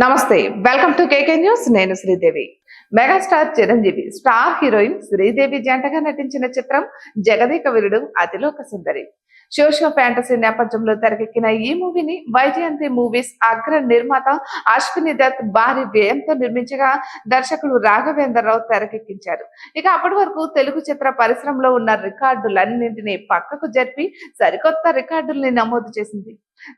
నమస్తే welcome to KK news. నేను Sridevi. Megastar Chiranjeevi star heroine Sridevi జంటగా నటించిన చిత్రం జగదేక వీరుడు అతిలోక సుందరి. సోషియో ఫ్యాంటసీ నేపథ్యంలో తెరకెక్కిన ఈ మూవీని వైజయంతి మూవీస్ అగ్ర నిర్మాత అశ్విని దత్ భారీ వ్యయంతో నిర్మించగా దర్శకుడు రాఘవేంద్రరావు తెరకెక్కించారు. ఇక అప్పటి వరకు తెలుగు చిత్ర పరిశ్రమలో ఉన్న రికార్డులన్నింటినీ పక్కకు జరిపి సరికొత్త రికార్డుల్ని నమోదు చేసింది.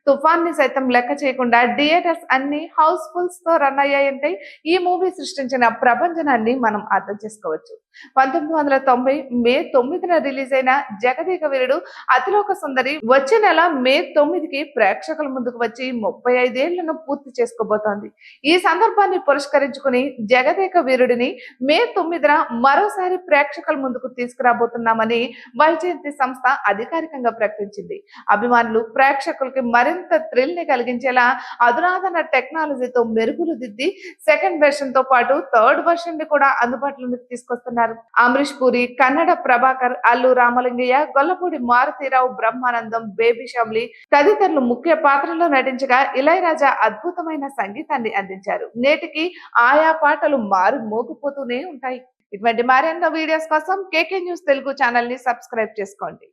తుఫాన్ ని సైతం లెక్క చేయకుండా థియేటర్స్ అన్ని హౌస్ఫుల్స్ తో రన్ అయ్యాయంటే ఈ మూవీ సృష్టించిన ప్రభంజనాన్ని మనం అర్థం చేసుకోవచ్చు. 1990 మే 9న రిలీజ్ అయిన జగదేక వీరుడు అతిలోక సుందరి వచ్చే నెల మే 9కి ప్రేక్షకుల ముందుకు వచ్చి 35 ఏళ్లను పూర్తి చేసుకోబోతోంది. ఈ సందర్భాన్ని పురస్కరించుకుని జగదేక వీరుడిని మే 9న మరోసారి ప్రేక్షకుల ముందుకు తీసుకురాబోతున్నామని వైజయంతి సంస్థ అధికారికంగా ప్రకటించింది. అభిమానులు ప్రేక్షకులకి మరింత థ్రిల్ ని కలిగించేలా అధునాతన టెక్నాలజీతో మెరుగులు దిద్ది సెకండ్ వెర్షన్ తో పాటు థర్డ్ వెర్షన్ ని కూడా అందుబాటులోకి తీసుకొస్తున్నారు. అమరీష్ పూరి, కన్నడ ప్రభాకర్, అల్లు రామలింగయ్య, గొల్లపూడి మారుతీరావు, బ్రహ్మానందం, బేబీ షమ్లి తదితరులు ముఖ్య పాత్రలో నటించగా ఇళయరాజా అద్భుతమైన సంగీతాన్ని అందించారు. నేటికి ఆయా పాటలు మారు మోగిపోతూనే ఉంటాయి. ఇటువంటి మరెన్నో వీడియోస్ కోసం కేకే న్యూస్ తెలుగు ఛానల్ ని సబ్స్క్రైబ్ చేసుకోండి.